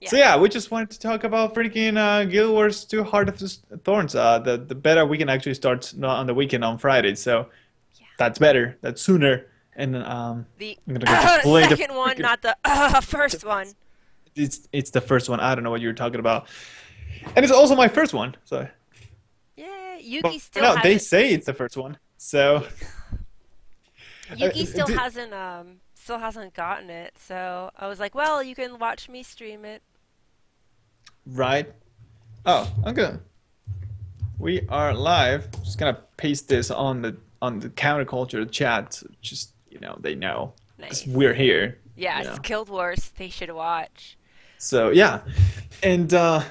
So Yeah. yeah, we just wanted to talk about freaking Guild Wars 2 Heart of Thorns. The beta we can actually start not on the weekend on Friday, so Yeah. that's better. That's sooner. And The I'm gonna get to play the second one, freaking. not the first one. It's the first one. I don't know what you're talking about, and it's also my first one. So, Yeah, but Yugi still no, they hasn't. say it's the first one. So, Yeah. uh, Yuki still d- hasn't gotten it. So I was like, well, you can watch me stream it. right? Oh, okay. We are live. Just gonna paste this on the counterculture chat. So just they know because Nice. we're here. You Yes, know. Guild Wars. They should watch. So yeah, and oh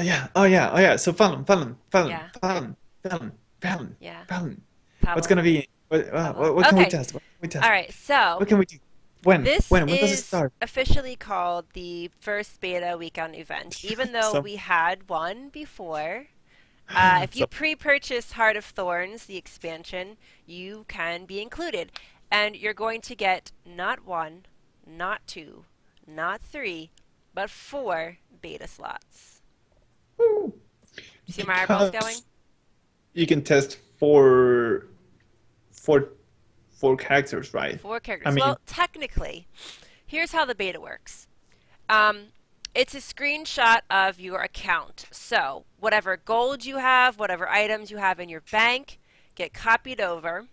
yeah, oh yeah, oh yeah. So Yeah. Fallon. Yeah. What's Pavel. gonna be? Pavel. What can we Okay. test? What can we All test? right. So What can we do? When? this When? When does it is start? officially called the first beta weekend event, even though So, we had one before. If you so pre-purchase Heart of Thorns, the expansion, you can be included. And you're going to get not one, not two, not three, but four beta slots. woo, See my eyeballs going? because you can test four four characters, right? Four I characters. mean, Well, technically, here's how the beta works. Um, it's a screenshot of your account. So, whatever gold you have, whatever items you have in your bank, get copied over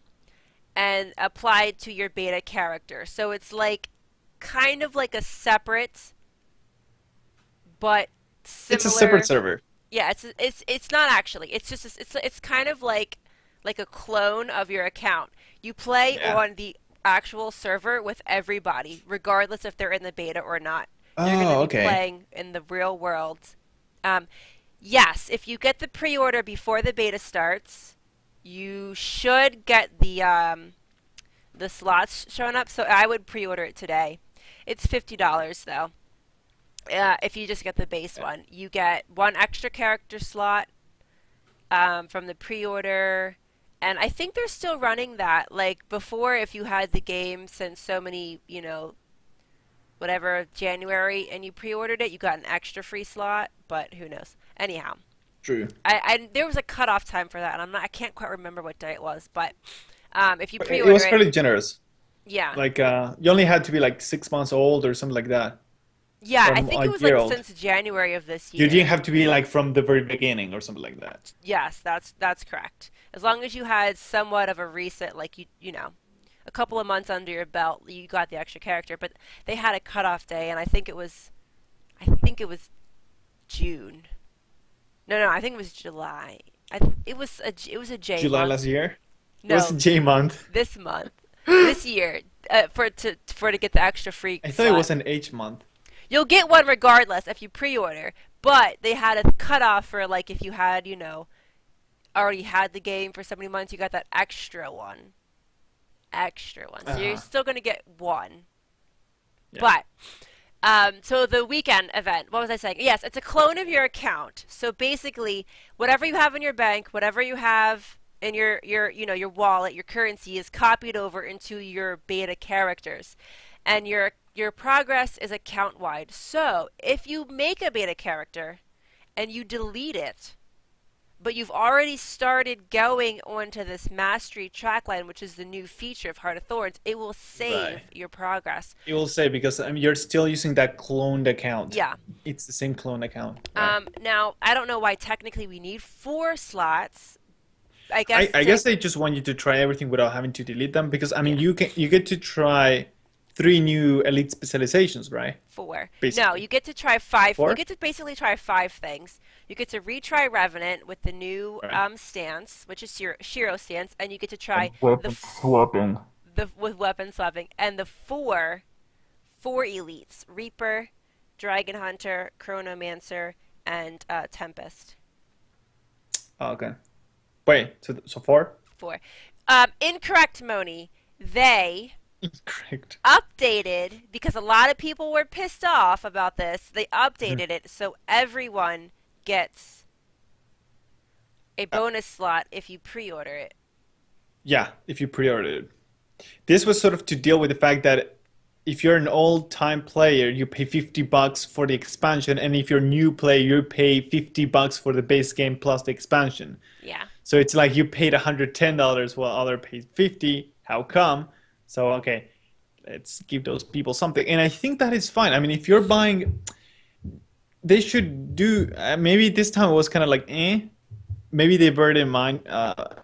and applied to your beta character. So it's like kind of like a separate but it's a separate similar. server. Yeah, it's not actually. It's just it's kind of like a clone of your account. You play Yeah. on the actual server with everybody, regardless if they're in the beta or not. You're going to Oh, be okay. playing in the real world. Um, yes, if you get the pre-order before the beta starts, you should get the slots showing up. So I would pre-order it today. It's $50 though. If you just get the base one, you get one extra character slot from the pre-order, and I think they're still running that. Like before, if you had the game since so many, whatever January, and you pre-ordered it, you got an extra free slot. But who knows? Anyhow, True. I there was a cutoff time for that, and I can't quite remember what day it was. But if you It pre-order was it, fairly generous. yeah, Like you only had to be like 6 months old or something like that, yeah, or I think a it was year like old. since January of this You didn't year. have to be like from the very beginning or something like that. Yes, that's correct. As long as you had somewhat of a recent, like a couple of months under your belt, you got the extra character. But they had a cutoff day, and I think it was June. No, no, I think it was July. It was a J July last month. year. It was No, J month. this month, this year, for to get the extra free I thought it slot. was an H month. You'll get one regardless if you pre-order. But they had a cutoff for like if you had already had the game for so many months, you got that extra one. So you're Uh-huh. still gonna get one. Yeah. But so the weekend event, what was I saying? Yes, it's a clone of your account. So basically, whatever you have in your bank, whatever you have in your wallet, your currency is copied over into your beta characters, and your progress is account wide. So if you make a beta character and you delete it, but you've already started going onto this mastery trackline, which is the new feature of Heart of Thorns, it will Right. save your progress. It will say because I mean you're still using that cloned account. Yeah. It's the same clone account, right? Now, I don't know why technically we need four slots. I I, guess I to, guess they just want you to try everything without having to delete them because I mean yeah, you get to try three new elite specializations, right? four. No, Basically. you get to try five. You Four? get to basically try five things. You get to retry Revenant with the new Right. stance, which is Shiro stance, and you get to try And the weapon f- swapping. the with weapon swapping and the four elites: Reaper, Dragon Hunter, Chronomancer, and Tempest. Oh, okay. Wait, so four? Four. Incorrect, Moni. They Correct. updated because a lot of people were pissed off about this. They Mhm. updated it so everyone gets a Uh, bonus slot if you pre-order it. yeah, if you pre-ordered it. This was sort of to deal with the fact that if you're an old-time player, you pay $50 for the expansion, and if you're a new player, you pay $50 for the base game plus the expansion. Yeah. So it's like you paid $110 while other paid 50. How come? So okay, let's give those people something. And I think that is fine. I mean, if you're buying, they should do maybe this time it was kind of like eh. Maybe they bear it in mind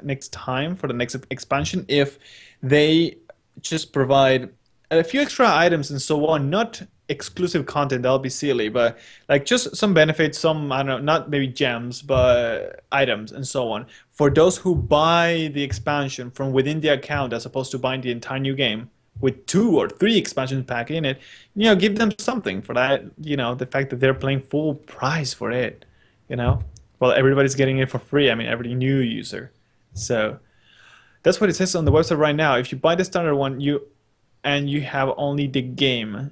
next time for the next expansion if they just provide a few extra items and so on, not exclusive content, that'll be silly, but like just some benefits, some, I don't know, not maybe gems, but items and so on. For those who buy the expansion from within the account as opposed to buying the entire new game with 2 or 3 expansion pack in it, give them something for that, the fact that they're paying full price for it, you know? Well, everybody's getting it for free. I mean, every new user. So that's what it says on the website right now. If you buy the standard one, you have only the game.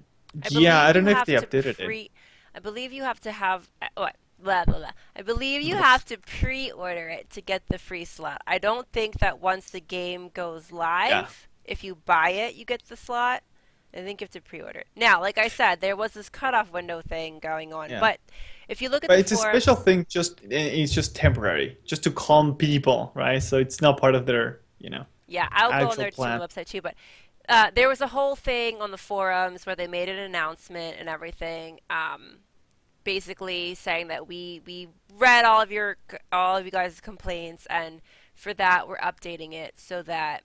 Yeah, I don't know if they updated it. I believe you have to have what? Blah, blah, blah. I believe you have to pre-order it to get the free slot. I don't think that once the game goes live, Yeah. if you buy it, you get the slot. I think you have to pre-order it. Now, like I said, there was this cutoff window thing going on, Yeah. but if you look at But the it's a special forums, thing. It's just temporary, just to calm people, right? So it's not part of their, yeah, I'll go on actual their plan. website too, but there was a whole thing on the forums where they made an announcement and everything, basically saying that we read all of you guys' complaints, and for that we're updating it so that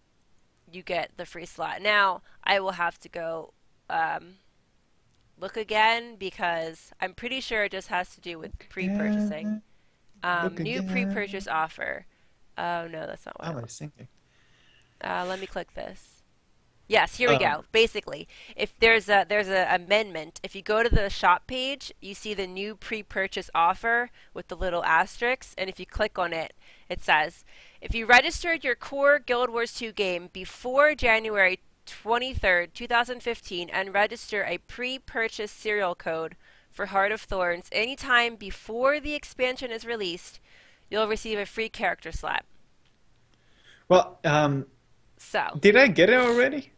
you get the free slot. Now I will have to go look again because I'm pretty sure it just has to do with pre-purchasing. Look New again. pre-purchase offer. Oh no, that's not what I What am I want. thinking? Let me click this. Yes, here we Um, go. Basically, if there's a amendment, if you go to the shop page, you see the new pre-purchase offer with the little asterisks, and if you click on it, it says, if you registered your core Guild Wars 2 game before January 23rd, 2015, and register a pre-purchase serial code for Heart of Thorns anytime before the expansion is released, you'll receive a free character slot. well, So, did I get it already?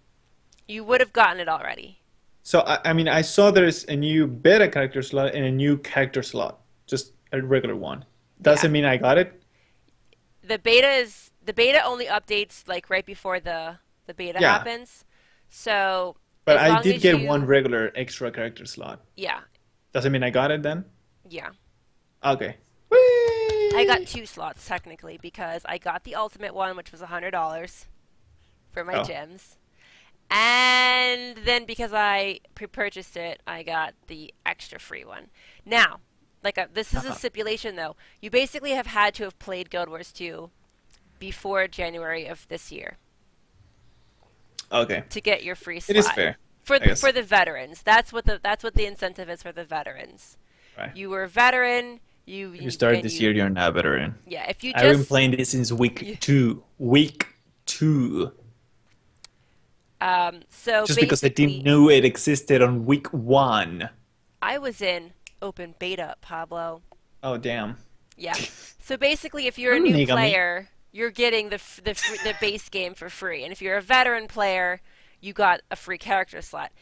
you would have gotten it already. So I mean, I saw there's a new beta character slot and a new character slot, just a regular one. Yeah. Doesn't mean I got it. The beta only updates like right before the beta Yeah, happens. So but as I long did as get one you regular extra character slot. yeah, Doesn't mean I got it then? yeah. Okay. I got Whee! 2 slots technically because I got the ultimate one, which was $100 for my Oh, gems. And then because I pre-purchased it, I got the extra free one. Now, this is a uh-huh. stipulation though. You basically have had to have played Guild Wars 2 before January of this year Okay. to get your free It is slot. fair, For I for guess. the veterans, that's what the incentive is for the veterans. Right. You were a veteran, If you started and this you year, you're not a veteran. yeah. If you I've been just playing this since week you, two. Week two. so Just because I didn't basically, know it existed on week one. I was in open beta, Pablo. Oh, damn. Yeah. So basically, if you're a Don't new nigga me. player, you're getting the base game for free, and if you're a veteran player, you got a free character slot.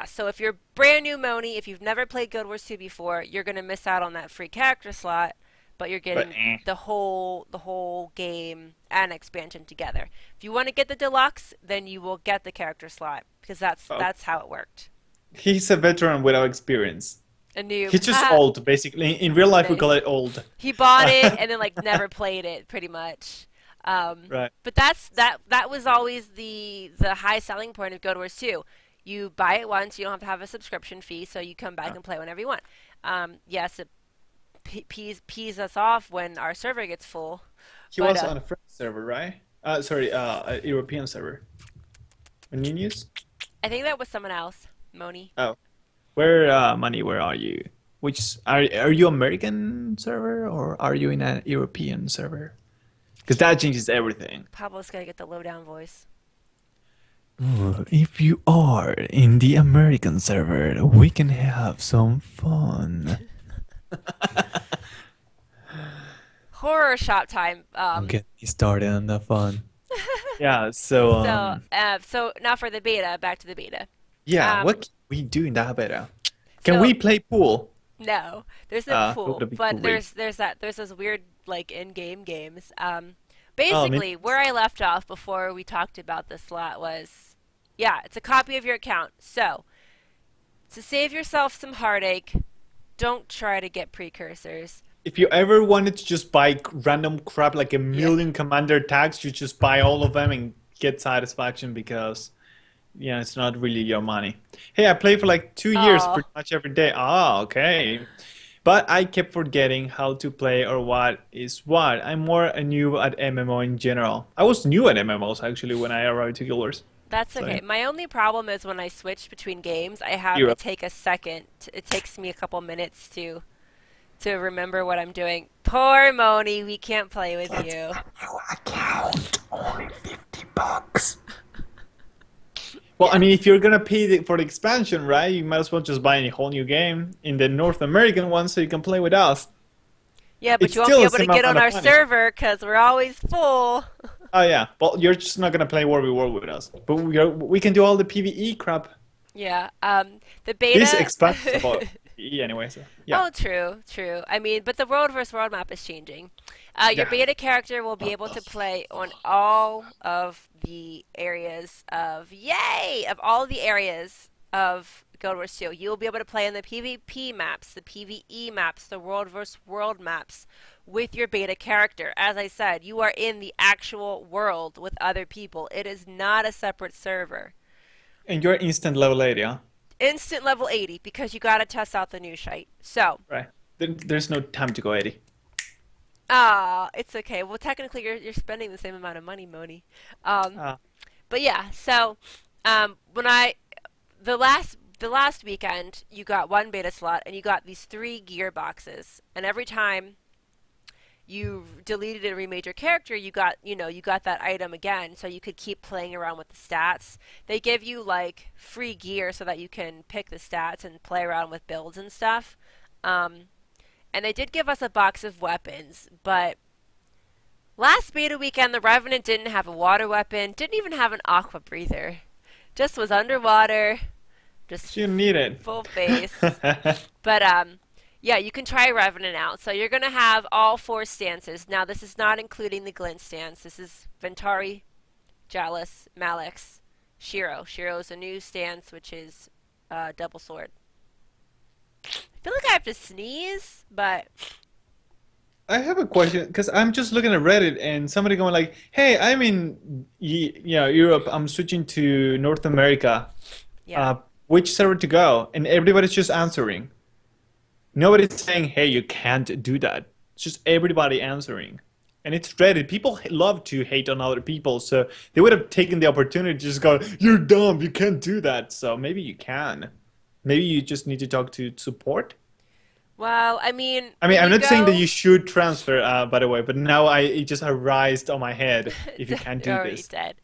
So if you're brand new Moni, if you've never played Guild Wars 2 before, you're gonna miss out on that free character slot, but you're But getting the whole game and expansion together. If you want to get the deluxe, then you will get the character slot because that's Oh, that's how it worked. he's a veteran without experience. A noob. He's just old, basically. In real life, we call Nice. it old. He bought it and then like never played it pretty much. Right. But that was always the high selling point of Guild Wars 2. You buy it once, you don't have to have a subscription fee, so you come back Oh. and play whenever you want. Yes, it pees us off when our server gets full, He but was on a French server, right? Sorry, a European server. On New News? I think that was someone else, Moni. Oh. Money, where are you? Which are you American server or are you in a European server? Because that changes everything. Pablo's gonna get the lowdown voice. If you are in the American server, we can have some fun. Horror shop time. Don't get me started on the fun. Yeah, So now for the beta. Back to the beta. Yeah, Um, what can we do in that beta? Can so we play pool? no, there's no That pool, would be but great. there's those weird like in-game games. Oh, man. Basically, where I left off before we talked about this lot was, yeah, it's a copy of your account. So to save yourself some heartache, don't try to get precursors. If you ever wanted to just buy random crap like a Yep, million commander tags, you just buy all of them and get satisfaction because yeah, it's not really your money. Hey, I played for like 2 years oh, pretty much every day. Ah, okay. But I kept forgetting how to play or what is what. I'm more a new at MMO in general. I was new at MMOs actually when I arrived to Guild Wars. that's So yeah, okay. My only problem is when I switch between games, I have it Europe. take a second. It takes me a couple minutes to remember what I'm doing. Poor Moni, we can't play with you. New account, only $50. Well, I mean, if you're gonna pay for the expansion, right? You might as well just buy a whole new game in the North American one so you can play with us. Yeah, but It's you won't still be the able to same get amount on of our money. server because we're always full. Oh yeah, well, you're just not gonna play War v War with us, but we can do all the PVE crap. Yeah. The This beta. expansion is about PVE anyway, so yeah, Oh, true, true. I mean, but the world versus world map is changing. Your yeah. beta character will be able to play on all of the areas of yay of all the areas of Guild Wars 2. You will be able to play in the PvP maps, the PvE maps, the world versus world maps with your beta character. As I said, you are in the actual world with other people. It is not a separate server. And you're instant level 80, huh? Instant level 80 because you got to test out the new shite. So, Right. There's no time to go 80. it's okay. Well, technically, you're spending the same amount of money, Moni. Um, Ah, but yeah, so when I the last weekend, you got one beta slot and you got these three gear boxes, and every time you deleted and remade your character, you got that item again, so you could keep playing around with the stats. They give you like free gear so that you can pick the stats and play around with builds and stuff. Um, and they did give us a box of weapons, but last beta weekend the Revenant didn't have a water weapon, didn't even have an aqua breather, just was underwater, just you need it. full face. But yeah, you can try Revenant out. So you're gonna have all four stances. Now this is not including the Glint stance. This is Ventari, Jalis, Malix, Shiro. Shiro's a new stance, which is double sword. I feel like I have to sneeze, but I have a question because I'm just looking at Reddit and somebody going like, "Hey, I'm in Europe. I'm switching to North America. yeah. Which server to go?" And everybody's just answering. Nobody's saying, "Hey, you can't do that." It's just everybody answering, and it's Reddit. People love to hate on other people, so they would have taken the opportunity to just go, "You're dumb. You can't do that." So maybe you can. Maybe you just need to talk to support. Well, I mean, I mean, when I'm you not saying that go, you should transfer, by the way, but now it just arised on my head if you can't do already this. dead.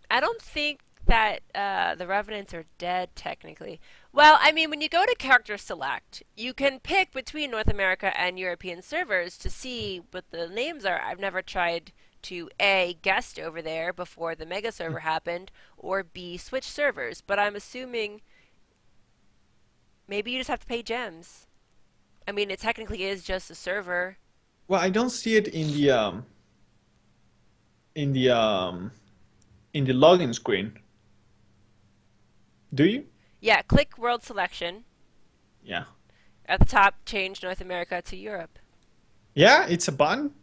I don't think that the Revenants are dead technically. Well, I mean, when you go to character select, you can pick between North America and European servers to see what the names are. I've never tried to A, guest over there before the mega server happened, or B, switch servers, but I'm assuming maybe you just have to pay gems. I mean, it technically is just a server. Well, I don't see it in the login screen. Do you? Yeah, click world selection. Yeah. At the top, change North America to Europe. Yeah, it's a button.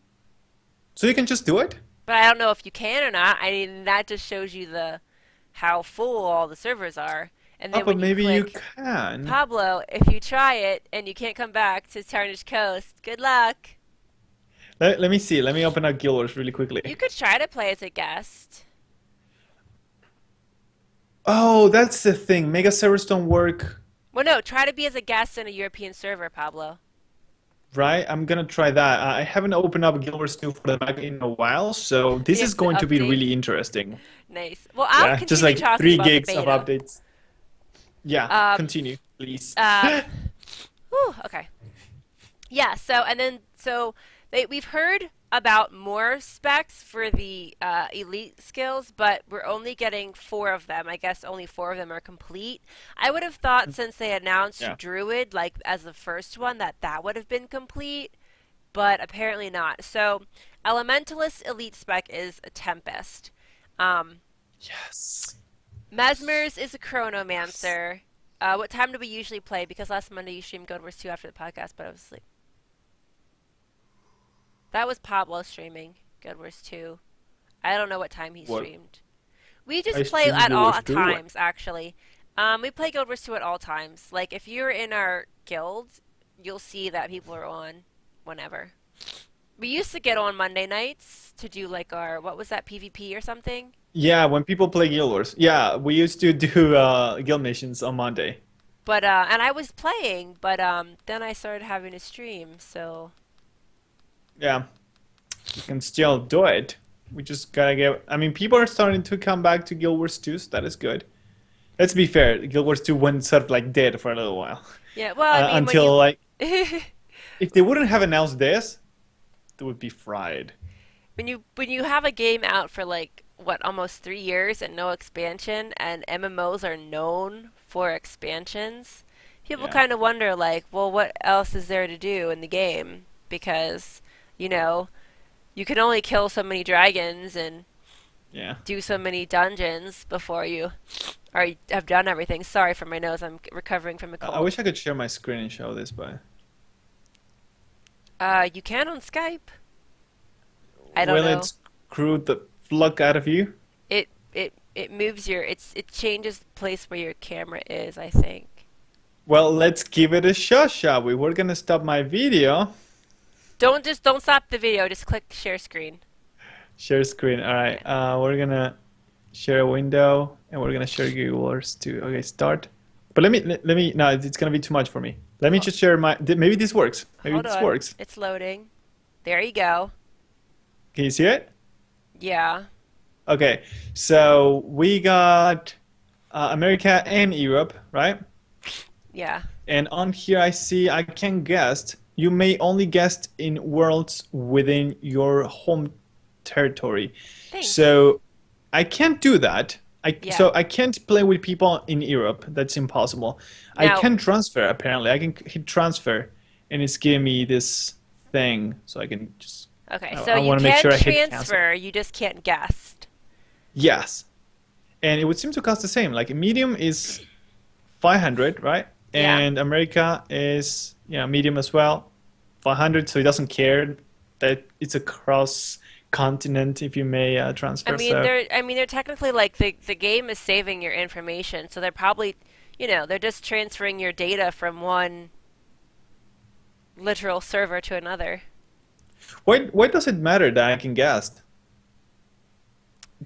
So you can just do it? But I don't know if you can or not. I mean, that just shows you the how full all the servers are. And Oh, then but when you maybe you click can. Pablo, if you try it and you can't come back to Tarnished Coast, good luck. Let me see. Let me open up Guild Wars really quickly. You could try to play as a guest. Oh, that's the thing. Mega servers don't work, Well, no, try to be as a guest in a European server, Pablo. right? I'm gonna try that. I haven't opened up Guild Wars 2 for the Mac in a while, so this You is have to going to be update. really interesting. Nice. Well, I'll Yeah, just continue like talking three about the gigs of beta. updates. Yeah, Um, continue, please. whew, okay. Yeah, so and then we've heard about more specs for the elite skills, but we're only getting 4 of them. I guess only 4 of them are complete. I would have thought since they announced Yeah. Druid like as the first one that that would have been complete, but apparently not. So Elementalist elite spec is a Tempest. Um, Yes. Mesmer's is a Chronomancer. What time do we usually play? Because last Monday you streamed Guild Wars 2 after the podcast, but I was asleep. That was Pablo streaming Guild Wars 2. I don't know what time he What? streamed. We I just play streamed at Guild all Wars 2. times, actually. We play Guild Wars 2 at all times. Like, if you're in our guild, you'll see that people are on whenever. We used to get on Monday nights to do, like, our, what was that, PvP or something? Yeah, when people play Guild Wars. Yeah, we used to do guild missions on Monday. But, and I was playing, but, then I started having a stream, so... Yeah, you can still do it. We just gotta get. I mean, people are starting to come back to Guild Wars 2, so that is good. Let's be fair, Guild Wars 2 went sort of like dead for a little while. Yeah, well, I mean, until like, when if they wouldn't have announced this, they would be fried. when you have a game out for like what almost 3 years and no expansion, and MMOs are known for expansions, people Yeah, kind of wonder like, well, what else is there to do in the game? Because you know, you can only kill so many dragons and yeah. do so many dungeons before you or have done everything. Sorry for my nose. I'm recovering from a I cold. wish I could share my screen and show this, but You can on Skype. I don't will know. it screw the fuck out of you? It moves your it changes the place where your camera is, I think. Well, let's give it a shot, shall we? We're gonna stop my video. Don't stop the video. Just click share screen. Share screen. All right. Yeah. We're gonna share a window and we're gonna share Google Wars too. Okay, start. But let me. No, it's gonna be too much for me. Let me Hold, just share my. Maybe this works. Maybe hold this on. works. It's loading. There you go. Can you see it? Yeah. Okay. So we got America and Europe, right? Yeah. And on here I see I can guess. You may only guess in worlds within your home territory. Thanks. So I can't do that. Yeah. So I can't play with people in Europe. That's impossible. I Now, can transfer apparently. I can hit transfer, and it's giving me this thing, so I can just. okay, I so you want to make can sure I hit cancel. transfer, you just can't guess. Yes, and it would seem to cost the same. Like medium is 500, right? Yeah. And America is medium as well, 500. So it doesn't care that it's a cross continent if you may transfer. So I mean they're technically like the game is saving your information, so they're probably, they're just transferring your data from one literal server to another. why does it matter that I can guess?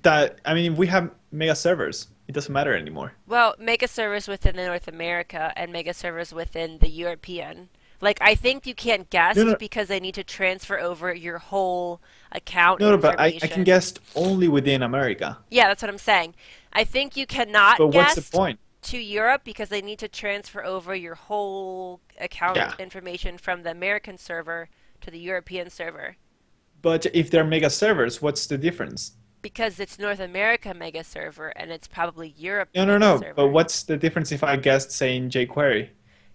That I mean, if we have mega servers, it doesn't matter anymore. Well, mega servers within the North America and mega servers within the European. Like, I think you can't guess No, no, because they need to transfer over your whole account no, but I can information. guess only within America. Yeah, that's what I'm saying. I think you cannot But what's the guess point? to Europe because they need to transfer over your whole account Yeah. information from the American server to the European server. But if they're mega servers, what's the difference? Because it's North America mega server and it's probably Europe No, no, mega no. But server. what's the difference if I guessed, say, in jQuery?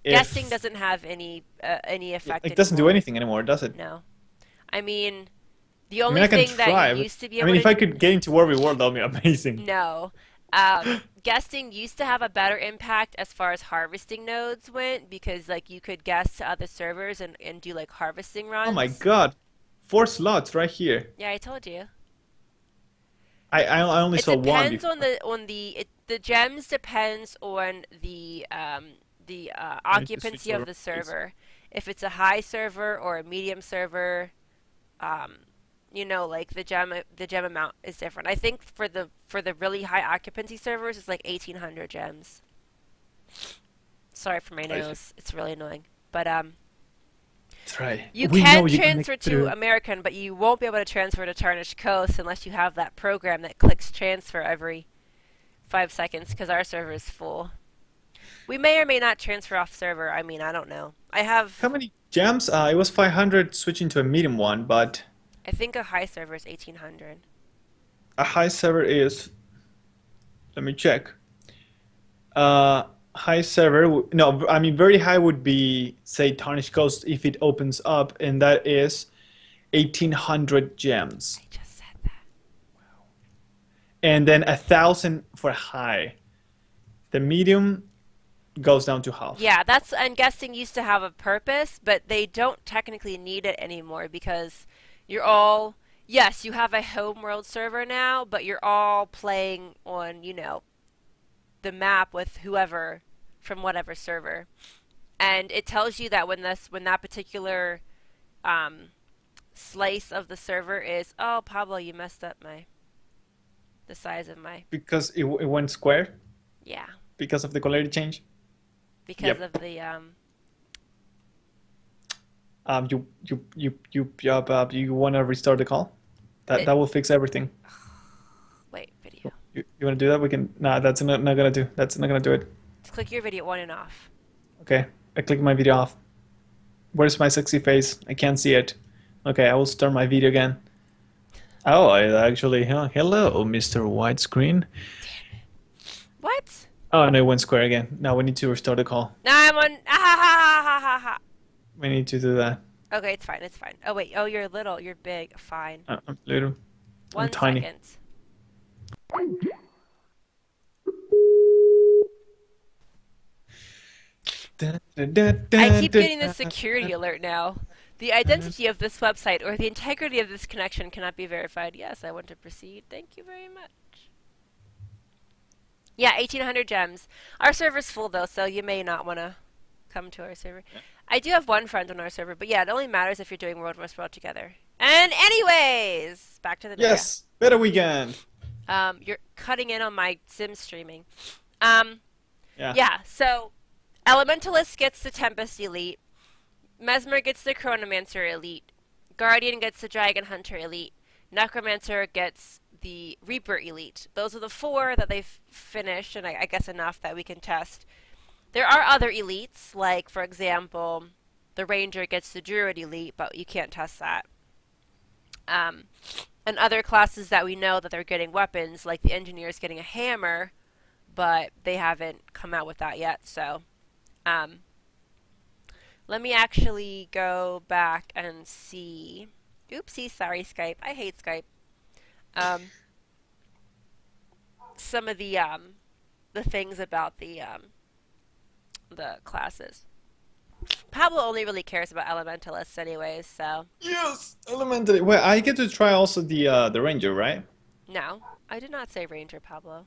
Guessing If doesn't have any effect it doesn't do anymore. anything anymore, does it? No. I mean, the I mean, only I can thing try, that you but used to be I able mean, to if I could get into War World, that would be amazing. no. Guessing used to have a better impact as far as harvesting nodes went because like you could guess to other servers and do like harvesting Oh my runs. God, 4 slots right here. Yeah, I told you. I only It saw one depends before. the gems depends on the I need to switch occupancy of over, the please. server. If it's a high server or a medium server, um, like the gem amount is different. I think for the really high occupancy servers, it's like 1,800 gems. Sorry for my I see. nose; it's really annoying. But That's right. you We can know you can transfer make to through. American, but you won't be able to transfer to Tarnished Coast unless you have that program that clicks transfer every 5 seconds because our server is full. We may or may not transfer off server. I mean, I don't know. I have How many gems? It was 500 switching to a medium one, but I think a high server is 1800. A high server is, let me check. Uh, High server, no, I mean very high would be say Tarnished Ghost if it opens up, and that is 1800 gems, I just said that. and then 1,000 for high. The medium goes down to half. Yeah, that's I'm guessing used to have a purpose, but they don't technically need it anymore because you're all yes, you have a homeworld server now, but you're all playing on, the map with whoever from whatever server. And it tells you that when that particular slice of the server is oh Pablo, you messed up the size of my Because it went square yeah. because of the quality change. Because Yep. of the You want to restart the call? That will fix everything. wait, video. You want to do that? We can. Nah, that's not gonna do. That's not gonna do it. Just click your video on and off. Okay, I click my video off. Where's my sexy face? I can't see it. Okay, I will start my video again. Oh, I actually. Hello, Mr. Widescreen. What? Oh no, it went square again. Now we need to restart the call. Now I'm on. Ah, ha, ha, ha, ha, ha. We need to do that. Okay, it's fine. It's fine. Oh wait. Oh, you're little. You're big. Fine. I'm little. I'm 1 tiny. second. I keep getting the security alert now. The identity of this website or the integrity of this connection cannot be verified. Yes, I want to proceed. Thank you very much. Yeah, 1800 gems. Our server's full though, so you may not want to come to our server. I do have one friend on our server, but yeah, it only matters if you're doing World vs. World together. And anyways, back to the video. Yes, better weekend. You're cutting in on my sim streaming. Yeah. Yeah, so Elementalist gets the Tempest Elite. Mesmer gets the Chronomancer Elite. Guardian gets the Dragon Hunter Elite. Necromancer gets the Reaper Elite. Those are the 4 that they've finished, and I guess enough that we can test. There are other elites, like, for example, the Ranger gets the Druid Elite, but you can't test that. And other classes that we know that they're getting weapons, like the Engineer's getting a hammer, but they haven't come out with that yet, so... let me actually go back and see. Oopsie, sorry, Skype. I hate Skype. Some of the things about the classes. Pablo only really cares about elementalists anyways, so. Yes, elementary. Well, I get to try also the Ranger, right? No, I did not say Ranger, Pablo.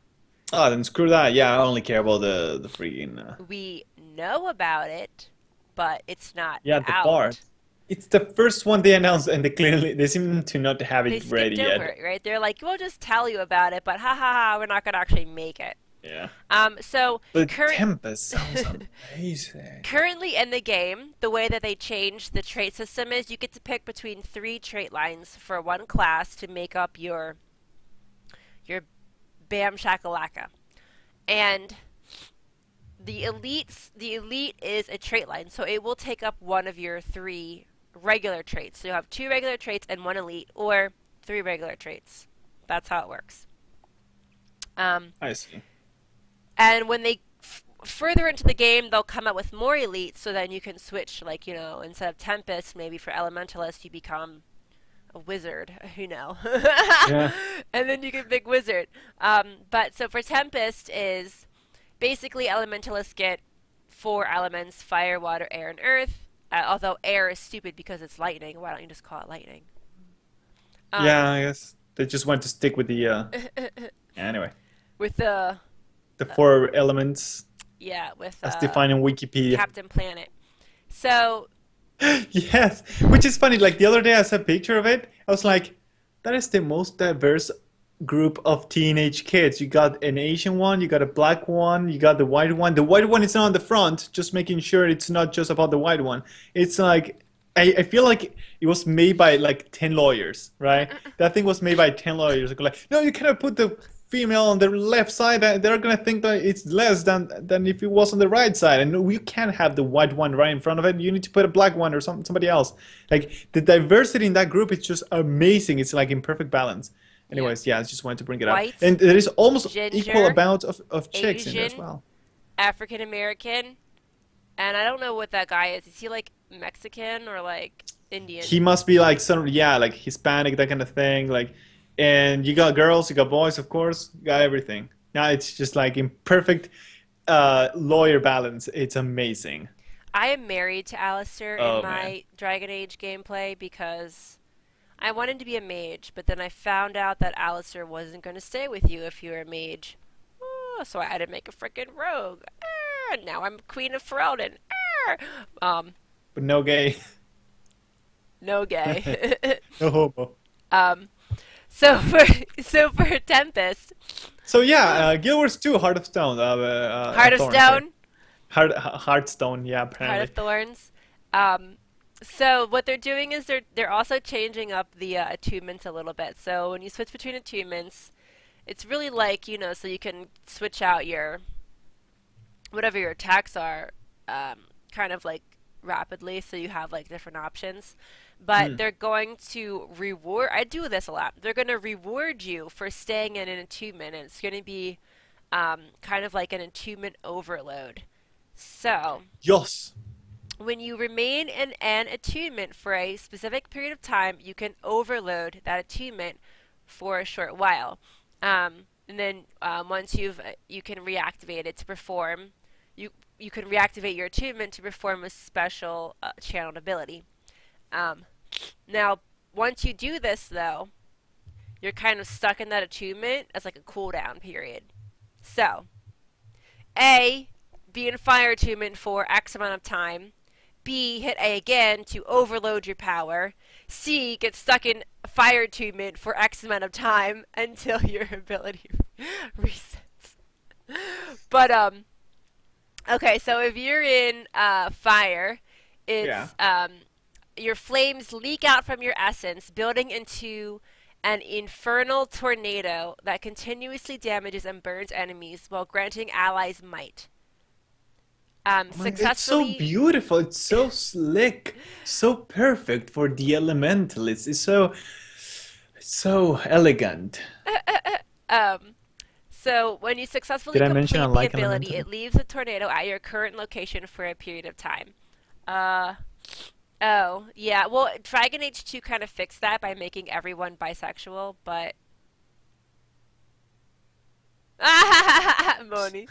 Oh, then screw that. Yeah, I only care about the freaking. We know about it, but it's not Yeah, the out. Bard. It's the first one they announced, and they seem to not have They it skipped ready yet. over it, right? They're like, we'll just tell you about it, but ha ha ha, we're not gonna actually make it. Yeah. So But Tempest sounds amazing. currently in the game, the way that they changed the trait system is you get to pick between 3 trait lines for one class to make up your Bam Shakalaka. And the elite is a trait line, so it will take up one of your 3 regular traits. So you have 2 regular traits and 1 elite, or 3 regular traits. That's how it works. I see. And when they further into the game, they'll come out with more elites, so then you can switch, like, instead of Tempest, maybe for Elementalist, you become a wizard, Yeah. And then you can pick wizard. But so for Tempest is basically Elementalists get 4 elements: fire, water, air, and earth. Although air is stupid because it's lightning. Why don't you just call it lightning? Yeah, I guess they just want to stick with the. Anyway, With the 4 elements with as defined in Wikipedia. Captain Planet. So Yes, which is funny. Like the other day, I saw a picture of it. I was like, that is the most diverse group of teenage kids. You got an Asian one, you got a black one, you got the white one. The white one is not on the front, just making sure it's not just about the white one. It's like, I feel like it was made by like 10 lawyers, right? That thing was made by 10 lawyers. Like, no, you cannot put the female on the left side, they're gonna think that it's less than if it was on the right side. And you can't have the white one right in front of it. You need to put a black one or somebody else. Like the diversity in that group is just amazing. It's like in perfect balance. Yeah. Anyways, yeah, I just wanted to bring it up. White, And there is almost equal ginger, amount of chicks in there as Asian, well. African American, and I don't know what that guy is. Is he like Mexican or like Indian? He must be like some, yeah, like Hispanic, that kind of thing. Like, and you got girls, you got boys, of course, you got everything. Now it's just like in perfect lawyer balance. It's amazing. I am married to Alistair in Oh man. my Dragon Age gameplay because I wanted to be a mage, but then I found out that Alistair wasn't going to stay with you if you were a mage. Oh, so I had to make a frickin' rogue. Now I'm Queen of Ferelden. Um, But no gay. no gay. No homo. um, so for Tempest, So yeah, Guild Wars 2, Heart of Stone. Heart of Thorns, sorry. Stone, Heartstone, yeah, Heart of apparently. Thorns. So what they're doing is they're also changing up the attunements a little bit. So when you switch between attunements, it's really like, so you can switch out your whatever your attacks are, kind of like rapidly, so you have like different options. But Hmm. they're going to reward. I do this a lot. They're going to reward you for staying in an attunement, and it's going to be kind of like an attunement overload. So Yes. when you remain in an attunement for a specific period of time, you can overload that attunement for a short while. And then once you can reactivate it to perform, you you can reactivate your attunement to perform a special channeled ability. Um, Now, once you do this, though, you're kind of stuck in that attunement as like a cooldown period. So, A, be in fire attunement for X amount of time. B, hit A again to overload your power. C, get stuck in fire attunement for X amount of time until your ability resets. But, okay, so if you're in fire, Yeah. it's, your flames leak out from your essence, building into an infernal tornado that continuously damages and burns enemies while granting allies might. Oh it's so Successfully. beautiful. It's so slick, so perfect for the elementalists. It's so elegant. Um, so when you successfully Did I mention I complete the like ability, elemental? it leaves the tornado at your current location for a period of time. Uh, oh, yeah. Well, Dragon Age 2 kind of fixed that by making everyone bisexual, but Moni.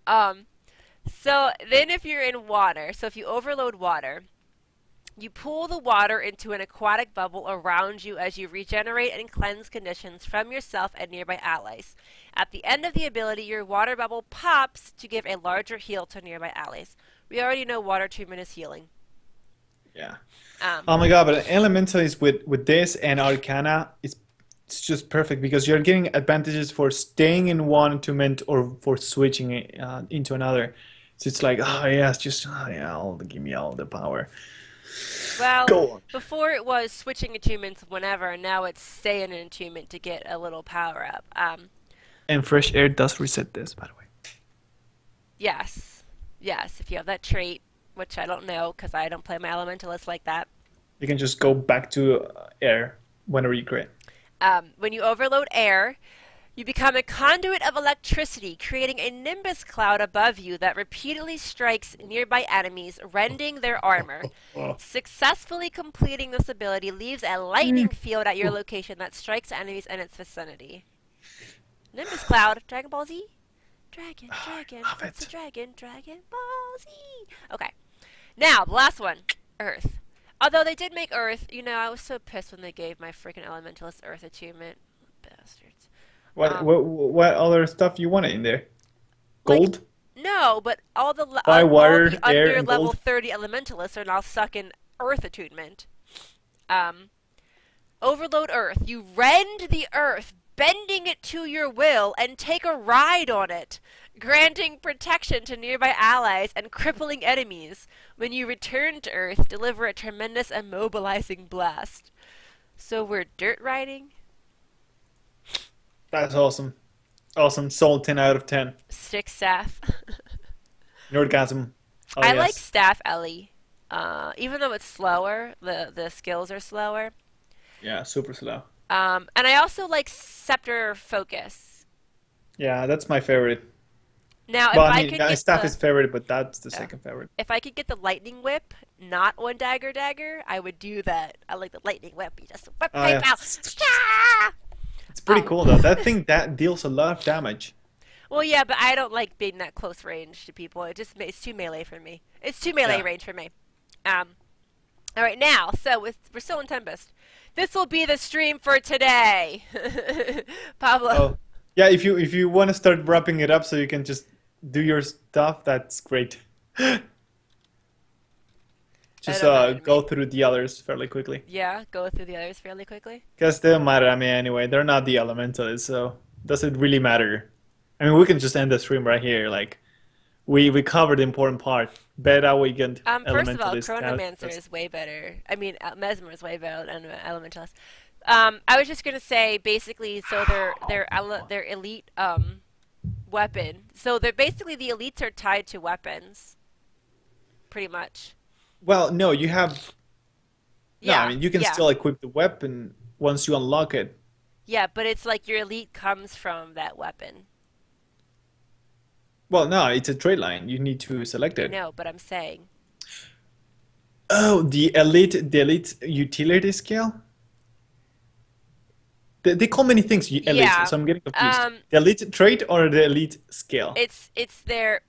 Um, so then if you're in water, so if you overload water, you pull the water into an aquatic bubble around you as you regenerate and cleanse conditions from yourself and nearby allies. At the end of the ability, your water bubble pops to give a larger heal to nearby allies. We already know water treatment is healing. Yeah. Um, Oh my God, but elementalists with this and Arcana, it's just perfect because you're getting advantages for staying in one attunement or for switching it, into another. So it's like, oh yes, just oh yeah, give me all the power. well, Go on. before it was switching attunements whenever, and now it's stay in an attunement to get a little power up. And fresh air does reset this, by the way. Yes. Yes, if you have that trait, which I don't know because I don't play my elementalist like that. You can just go back to air whenever you crit. When you overload air, you become a conduit of electricity, creating a nimbus cloud above you that repeatedly strikes nearby enemies, rending their armor. Oh. Successfully completing this ability leaves a lightning field at your location that strikes enemies in its vicinity. Nimbus cloud, Dragon Ball Z? Dragon, dragon, love it's a it. dragon, Dragon Ball Z. Okay. Now, the last one, Earth. Although they did make Earth, I was so pissed when they gave my freaking Elementalist Earth achievement. Bastards. What Um, what other stuff you want in there? like, Gold? no, but Fire, all water, the air, under and level gold? 30 Elementalists are now stuck in Earth attunement. Um, Overload Earth. You rend the Earth, bending it to your will, and take a ride on it, granting protection to nearby allies and crippling enemies. When you return to Earth, deliver a tremendous immobilizing blast. So we're dirt riding? That's awesome. Awesome. Sold 10 out of 10. Stick staff. Nerdgasm. Oh, I like yes. staff Ellie. Even though it's slower, the skills are slower. Yeah, super slow. And I also like scepter focus. Yeah, that's my favorite. Now, if Well, I I mean, could my get staff is favorite, but that's the uh, second favorite. if I could get the lightning whip, not one dagger, I would do that. I like the lightning whip. You just whip Oh, people yeah. out. Ah! It's pretty Um, cool, though. That thing that deals a lot of damage. well, yeah, but I don't like being that close range to people. It's too melee for me. It's too melee Yeah. range for me. Um, all right, now, so we're still in Tempest. This will be the stream for today. Pablo. Oh, yeah. If you want to start wrapping it up, so you can just do your stuff, that's great. I Just don't know what you go mean. through the others fairly quickly. Yeah, go through the others fairly quickly. Because they don't matter. I mean, anyway, they're not the elementalists, so does it really matter? I mean, we can just end the stream right here. Like, we covered the important part. Beta weekend, First of all, elementalist. Chronomancer is way better. I mean, Mesmer is way better than Elementalist. I was just gonna say, basically, so their elite weapon. So they're basically the elites are tied to weapons, pretty much. Well, no, you have. No, I Yeah, mean, you can yeah, still equip the weapon once you unlock it. yeah. But it's like your elite comes from that weapon. Well, no, it's a trade line. You need to select I it. know, but I'm saying, Oh, the elite utility scale? They call many things elite, yeah. so I'm getting confused. Um, The elite trait or the elite scale? it's their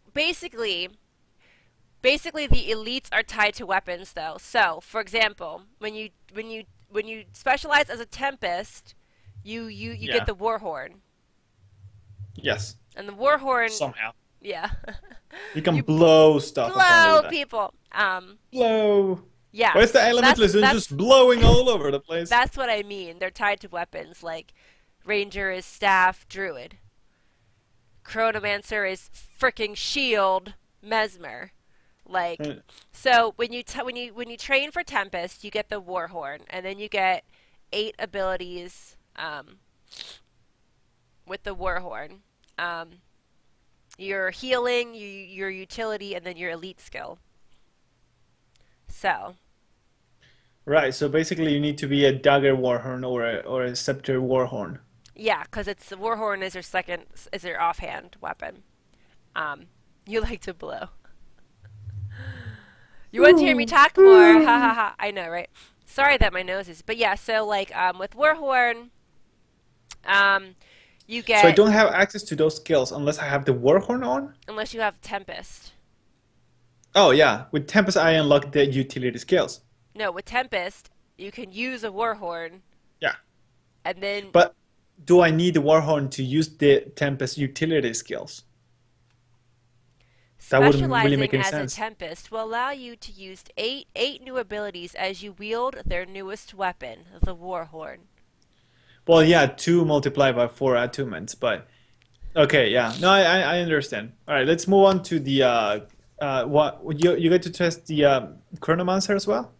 basically the elites are tied to weapons though. So, for example, when you specialize as a tempest, you get Yeah. the warhorn. Yes. And the warhorn, Somehow. yeah. You can You blow stuff apparently blow with that. people. Blow. Yeah. Why is the That's elementalist just blowing all over the place? that's what I mean. They're tied to weapons like ranger is staff, druid. Chronomancer is freaking shield, mesmer. Like, Uh, so when you train for Tempest, you get the Warhorn, and then you get 8 abilities with the Warhorn. Your healing, your utility, and then your elite skill. So Right, so basically you need to be a dagger warhorn or a scepter warhorn. yeah, because it's the Warhorn is your offhand weapon. You like to blow. You want to hear me talk more? Ha ha ha! I know, right? Sorry that my nose is, but yeah. So like with Warhorn, you So I get don't have access to those skills unless I have the warhorn on? unless you have Tempest. Oh yeah, with Tempest I unlock the utility skills. No, with Tempest, you can use a Warhorn, Yeah. and then But do I need the warhorn to use the Tempest utility skills? That wouldn't really make specializing any as a sense. Tempest will allow you to use eight new abilities as you wield their newest weapon, the Warhorn. Well, yeah, 2 multiplied by 4 attunements, but okay, yeah. No, I understand. All right, let's move on to the what you get to test the Chronomancer as well?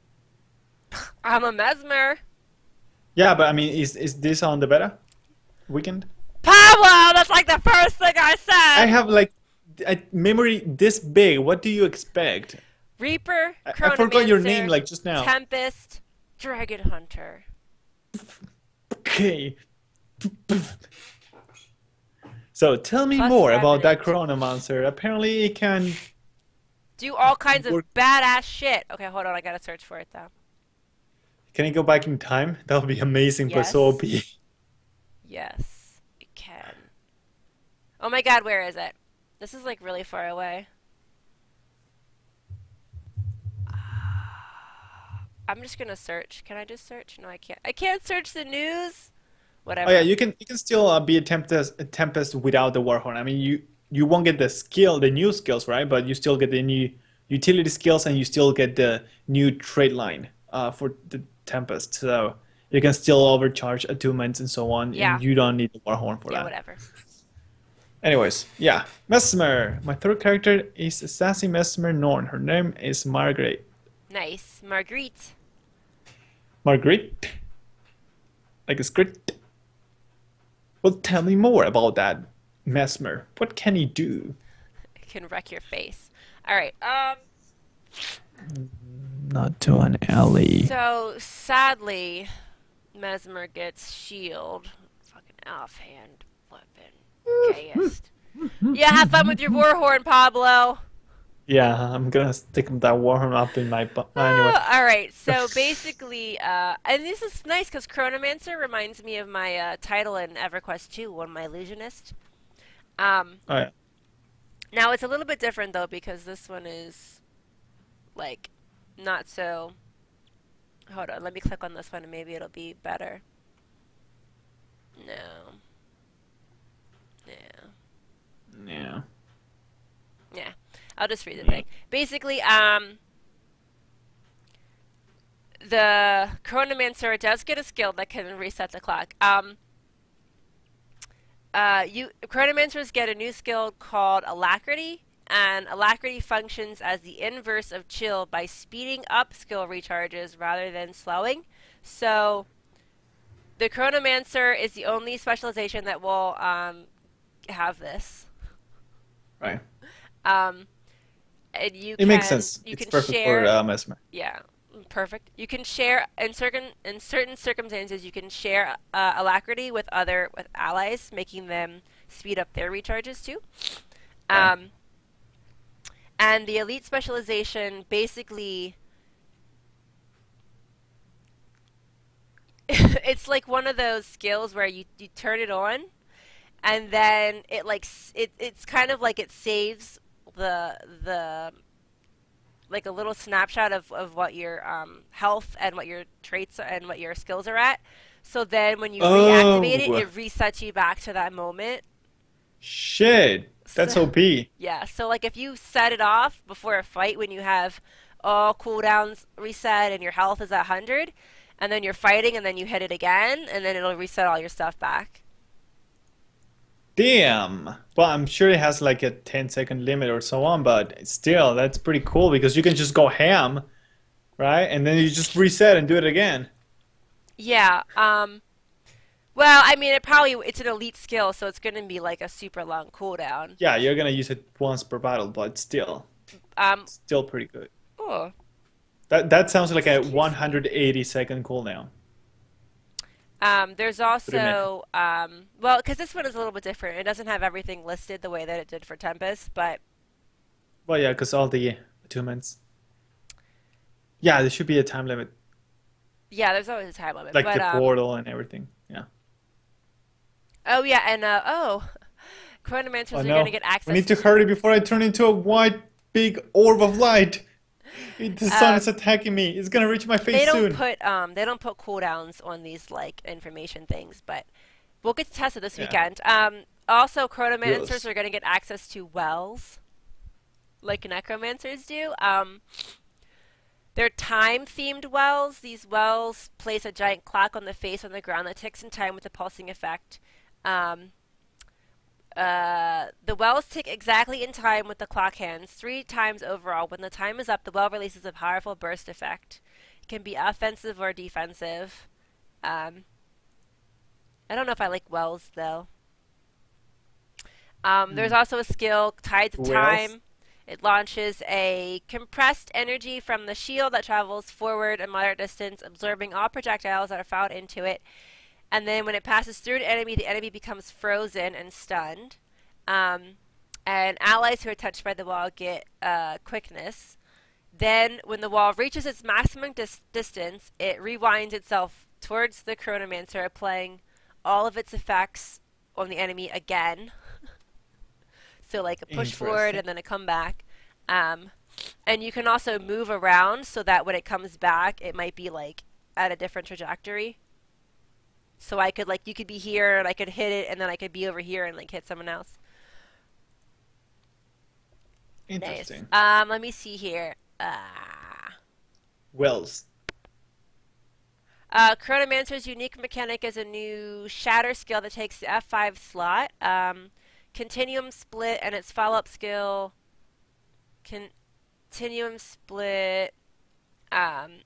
I'm a Mesmer. Yeah, but I mean, is this on the beta weekend? Pablo, that's like the first thing I I said. have like a memory this big. What do you expect? Reaper, I forgot your name Chronomancer, like just now. Tempest, Dragon Hunter. Okay. So tell me Plus more about that Revenant. Chronomancer. Apparently it can Do all kinds of work. badass shit. Okay, hold on. I gotta search for it though. Can it go back in time? That would be amazing, but so Yes. OP. Yes, it can. Oh my god, where is it? This is like really far away. I'm just gonna search. Can I just search? No, I can't. I can't search the news. Oh yeah, Whatever. you can still be a Tempest without the Warhorn. I mean, you won't get the skill, the new skills, right? But you still get the new utility skills, and you still get the new trade line for the Tempest. So you can still overcharge attunements and so on, Yeah. and you don't need the Warhorn for Yeah, that. whatever. Anyways, yeah, Mesmer. My third character is Sassy Mesmer Norn. Her name is Margaret. Nice. Marguerite. Margaret, like a script. Well, tell me more about that Mesmer. What can he do? It can wreck your face. All right. Not to an alley. So sadly, Mesmer gets shield. Fucking offhand weapon. Gayest. Yeah, have fun with your warhorn, Pablo. Yeah, I'm gonna stick that warhorn up in my butt anyway. All right. So basically, and this is nice because Chronomancer reminds me of my title in EverQuest 2, one my illusionist. Oh yeah. Now it's a little bit different though because this one is like not so. Hold on, let me click on this one and maybe it'll be better. No. Yeah. Yeah. Yeah. I'll just read the Yeah. thing. Basically, the Chronomancer does get a skill that can reset the clock. Chronomancers get a new skill called Alacrity, and Alacrity functions as the inverse of Chill by speeding up skill recharges rather than slowing. So, the Chronomancer is the only specialization that will have this. Right. And It makes sense. you It's can perfect share. for Mesmer. Yeah, perfect. You can share in certain circumstances. You can share Alacrity with allies, making them speed up their recharges too. Right. And the elite specialization basically it's like one of those skills where you turn it on, and then it's kind of like it saves the like a little snapshot of what your health and what your traits and what your skills are at. So then when you reactivate it, Oh it resets you back to that moment. shit! That's So, OP. yeah, so like if you set it off before a fight when you have all cooldowns reset and your health is at 100, and then you're fighting and then you hit it again, and then it'll reset all your stuff back. Damn. Well, I'm sure it has like a 10-second limit or so on, but still, that's pretty cool because you can just go ham, right? And then you just reset and do it again. Yeah, well, I mean, it's an elite skill, so it's gonna be like a super long cooldown. Yeah, you're gonna use it once per battle, but Um, still pretty good. oh, That sounds like a excuse me. 180-second cooldown. There's 3 minutes. also, well, because this one is a little bit different. It doesn't have everything listed the way that it did for Tempest, but Well, yeah, because all the attunements. Yeah, there should be a time limit, yeah, there's always a time limit. like But the portal and everything. Yeah. oh yeah, and Oh Chronomancers are gonna no, get we access need to to. hurry before I turn into a white big orb of light. The sun is Um, attacking me. It's gonna reach my they face don't soon. put cooldowns on these like information things, but we'll get to test it this Yeah. weekend. Also, Chronomancers Yes. are gonna get access to wells like Necromancers do. They're time-themed wells. These wells place a giant clock on the face on the ground that ticks in time with a pulsing effect. Um, the wells tick exactly in time with the clock hands, 3 times overall. When the time is up, the well releases a powerful burst effect. It can be offensive or defensive. Um, I don't know if I like wells though. There's Mm. also a skill tied to Who else? time. It launches a compressed energy from the shield that travels forward a moderate distance, absorbing all projectiles that are fired into it. And then when it passes through an enemy, the enemy becomes frozen and stunned. Um, and allies who are touched by the wall get quickness. Then, when the wall reaches its maximum distance, it rewinds itself towards the Chronomancer, applying all of its effects on the enemy again. So, like a push forward Interesting. and then a comeback. Um, and you can also move around so that when it comes back, it might be like at a different trajectory. So I could like you could be here and I could hit it, and then I could be over here and like hit someone else. Nice. Interesting. Let me see here. Wells. Chronomancer's unique mechanic is a new Shatter skill that takes the F5 slot. Continuum Split and its follow-up skill, Continuum Split. Um,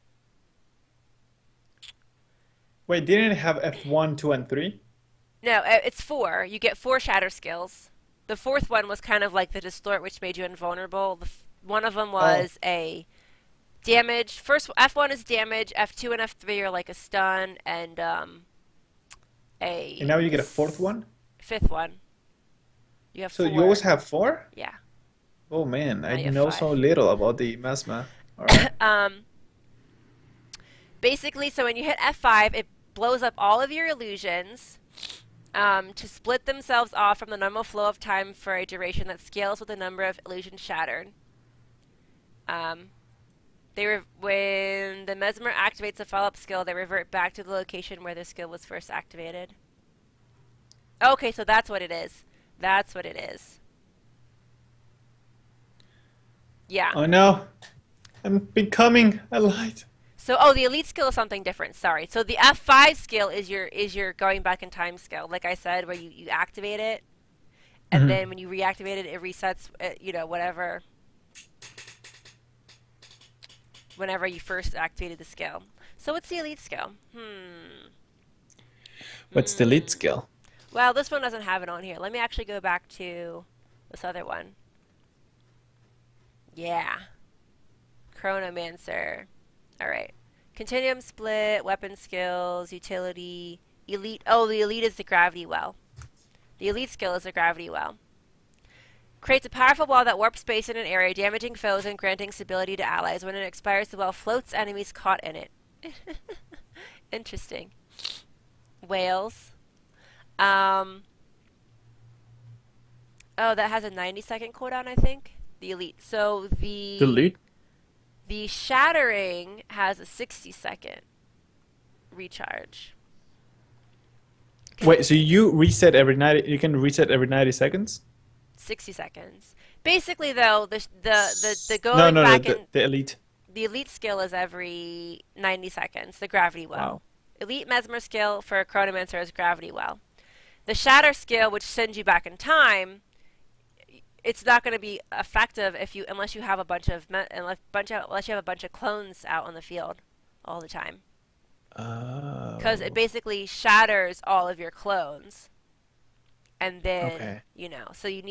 Wait, didn't it have F1, 2, and 3? no, it's 4. You get 4 Shatter skills. The fourth one was kind of like the distort, which made you invulnerable. One of them Oh, was a damage. First, F1 is damage. F2 and F3 are like a stun, and and now a you get a fourth one? fifth one. You have So you always four. have four? Yeah. Oh man, I Now you have know five. so little about the Mesma. All right. Um, basically, so when you hit F5, it blows up all of your illusions to split themselves off from the normal flow of time for a duration that scales with the number of illusions shattered. Um, when the Mesmer activates a follow-up skill, they revert back to the location where the skill was first activated. Okay, so that's what it is. That's what it is. Yeah. Oh no, I'm becoming a light. So, oh, the elite skill is something different. Sorry. So the F5 skill is your going back in time skill. Like I said, where you activate it, and Mhm. then when you reactivate it, it resets. Whatever. Whenever you first activated the skill. So what's the elite skill? What's the lead Hmm. skill? Well, this one doesn't have it on here. Let me actually go back to this other one. Yeah. Chronomancer. Alright. Continuum split, weapon skills, utility, elite. Oh, the elite is the gravity well. The elite skill is the gravity well. Creates a powerful wall that warps space in an area, damaging foes and granting stability to allies. When it expires, the wall floats enemies caught in it. Interesting. Whales. Um, oh, that has a 90-second cooldown, I think. The elite. So The lead? the shattering has a 60-second recharge. Wait, so you reset every 90, you can reset every 90 seconds? 60 seconds. Basically, though, the No, going no, no, back in the elite. the elite skill is every 90 seconds. The gravity well. Wow. Elite mesmer skill for a chronomancer is gravity well. The shatter skill, which sends you back in time, it's not going to be effective if you unless you have a bunch of unless you have a bunch of clones out on the field all the time. Because it Oh, basically shatters all of your clones, and then okay. so you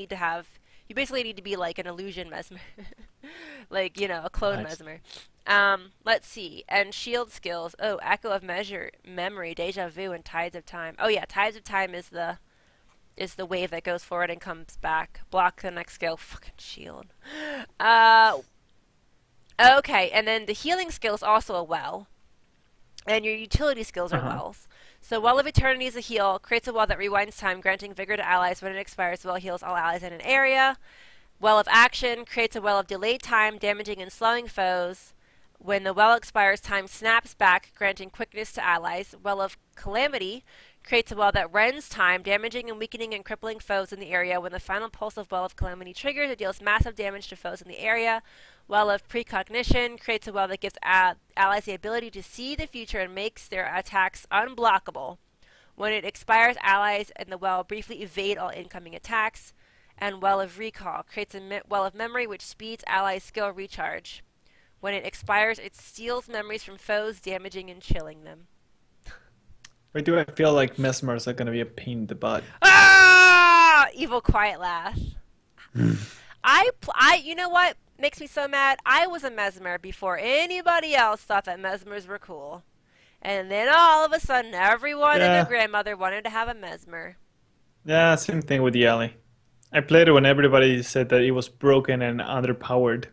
basically need to be like an illusion mesmer, like a clone Nice. mesmer. Let's see, and shield skills. Oh, echo of memory, deja vu, and tides of time. Oh yeah, tides of time is the wave that goes forward and comes back. Block the next skill. Fucking shield. Uh, okay, and then the healing skill is also a well. And your utility skills are Uh-huh. wells. So Well of Eternity is a heal, creates a well that rewinds time, granting vigor to allies. When it expires, the well heals all allies in an area. Well of Action creates a well of delayed time, damaging and slowing foes. When the well expires, time snaps back, granting quickness to allies. Well of Calamity creates a well that rends time, damaging and weakening and crippling foes in the area. When the final pulse of Well of Calamity triggers, it deals massive damage to foes in the area. Well of Precognition creates a well that gives allies the ability to see the future and makes their attacks unblockable. When it expires, allies in the well briefly evade all incoming attacks. And Well of Recall creates a well of memory which speeds allies' skill recharge. When it expires, it steals memories from foes, damaging and chilling them. Wait, do I feel like mesmers are gonna be a pain in the butt? Ah! Evil quiet laugh. You know what makes me so mad? I was a mesmer before anybody else thought that mesmers were cool. And then all of a sudden, everyone and their Yeah, grandmother wanted to have a mesmer. yeah, same thing with the alley. I played it when everybody said that it was broken and underpowered.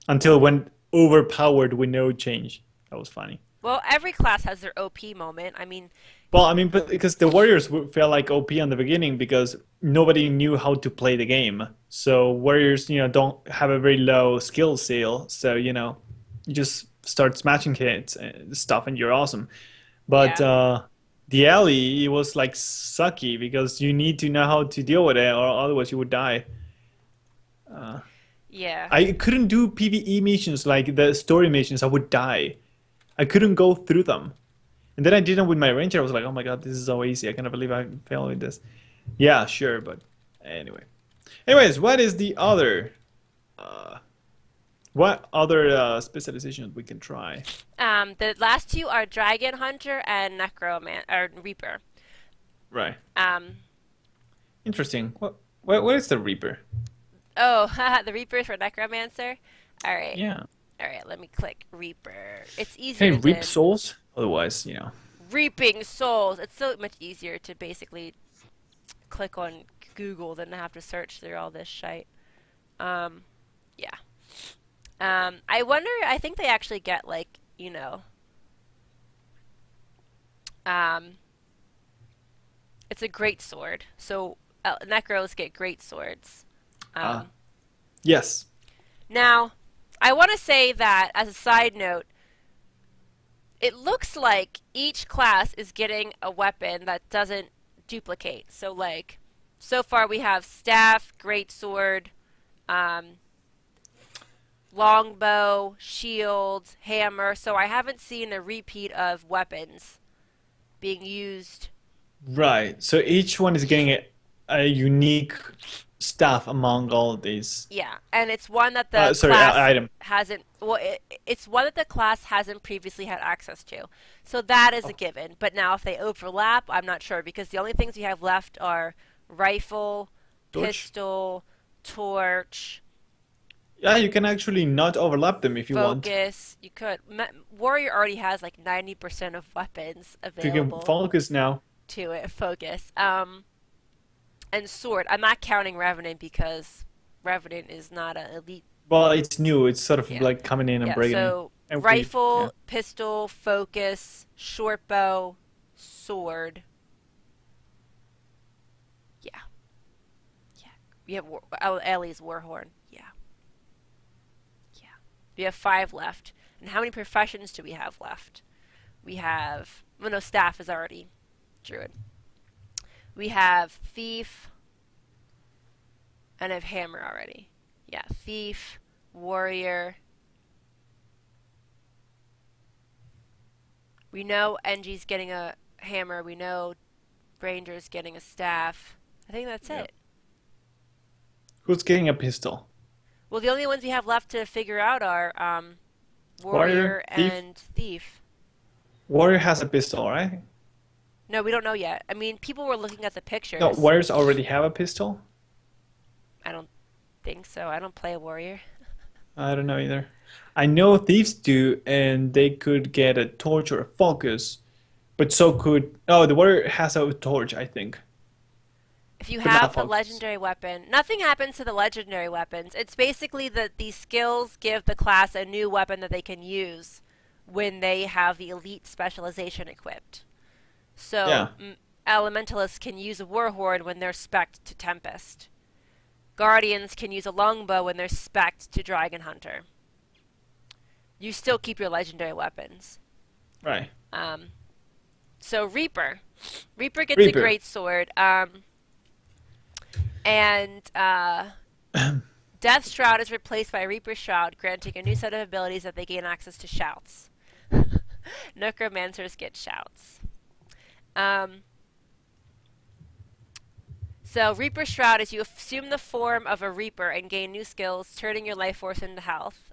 Until it went overpowered with no change. That was funny. Well, every class has their OP moment. I mean, Well, I mean, but because the Warriors felt like OP on the beginning because nobody knew how to play the game. So Warriors, don't have a very low skill ceiling. So, you just start smashing hits and stuff and you're awesome. But yeah, the alley, it was like sucky because you need to know how to deal with it or otherwise you would die. Uh, yeah. I couldn't do PvE missions like the story missions. I would die. I couldn't go through them. And then I did them with my ranger. I was like, oh my god, this is so easy. I cannot believe I failed with this. Yeah, sure, but anyway. Anyways, what is the other? Uh, what other specializations we can try? The last two are Dragon Hunter and Necroman or Reaper. Right. Um, Interesting. What? What is the Reaper? Oh, the Reaper for Necromancer. All right. Yeah. All right, let me click Reaper. It's Can easier you reap than souls? Otherwise, reaping souls. It's so much easier to basically click on Google than to have to search through all this shite. Um, yeah. I wonder. I think they actually get like um, it's a great sword. So Necros get great swords. Ah, Um, yes. Now, I want to say that as a side note, it looks like each class is getting a weapon that doesn't duplicate. So like, so far we have staff, greatsword, um, longbow, shield, hammer. So I haven't seen a repeat of weapons being used. Right. So each one is getting a unique stuff among all of these. Yeah, and it's one that the Sorry, class item. hasn't. Well, it's one that the class hasn't previously had access to. So that is a Oh, given. But now if they overlap, I'm not sure because the only things we have left are rifle, torch. pistol, torch, Yeah, you can actually not overlap them if you want. focus. You could. Warrior already has like 90% of weapons You can available focus now. to it. Focus. And sword. I'm not counting Revenant because Revenant is not an elite. Well, it's new. It's sort of Yeah. like coming in and Yeah, breaking. so And yeah. rifle, pistol, focus, short bow, sword. Yeah. Yeah. We have Ellie's Warhorn. Yeah. Yeah. We have 5 left. And how many professions do we have left? We have... Well, no, staff is already druid. We have thief. And I have hammer already. Yeah, thief, warrior. We know Engie's getting a hammer. We know Ranger's getting a staff. I think that's Yeah. it. Who's getting a pistol? Well, the only ones we have left to figure out are Warrior, warrior thief. and thief. Warrior has a pistol, right? No, we don't know yet. I mean, people were looking at the No, pictures. warriors already have a pistol. I don't think so. I don't play a warrior. I don't know either. I know thieves do, and they could get a torch or a focus, but so could. Oh, the warrior has a torch, I think, If you but not have the focus. legendary weapon, nothing happens to the legendary weapons. It's basically that these skills give the class a new weapon that they can use when they have the elite specialization equipped. So, Yeah. elementalists can use a warhorn when they're spec'd to Tempest. Guardians can use a longbow when they're spec'd to Dragon Hunter. You still keep your legendary weapons. Right. So Reaper. Reaper gets a Reaper. great sword. And Death Shroud is replaced by Reaper Shroud, granting a new set of abilities that they gain access to shouts. Necromancers get shouts. So Reaper Shroud is you assume the form of a Reaper and gain new skills, turning your life force into health.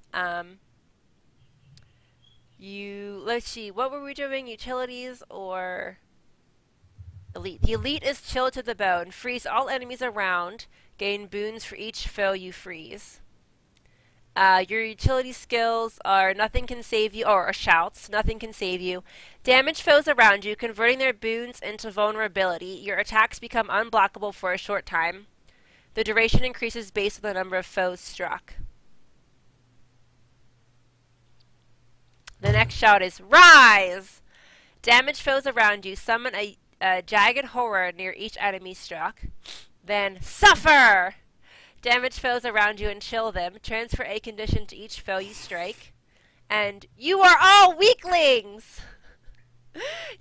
Let's see, what were we doing? Utilities or elite? The elite is chill to the bone. Freeze all enemies around. Gain boons for each foe you freeze. Your utility skills are nothing can save you, or shouts, nothing can save you. Damage foes around you, converting their boons into vulnerability. Your attacks become unblockable for a short time. The duration increases based on the number of foes struck. The next shout is Rise! Damage foes around you. Summon a jagged horror near each enemy struck. Then Suffer! Damage foes around you and chill them. Transfer a condition to each foe you strike. And You are all weaklings!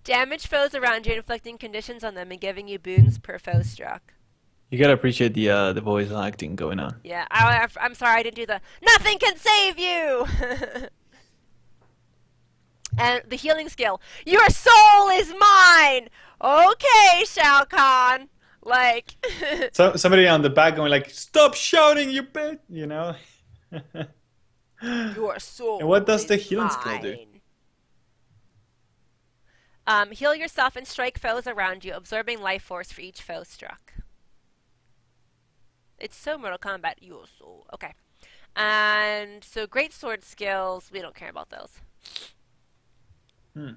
Damage foes around you, inflicting conditions on them and giving you boons per foe struck. You gotta appreciate the voice acting going on. Yeah, I'm sorry I didn't do the Nothing can save you! And the healing skill. Your soul is mine! Okay, Shao Kahn. Like... So somebody on the back going like, "Stop shouting, you bitch!" You know. Your soul And what does the is healing skill do? mine. Heal yourself and strike foes around you, absorbing life force for each foe struck. It's so Mortal Kombat. Yoso. Okay. And so great sword skills, we don't care about those. Hmm.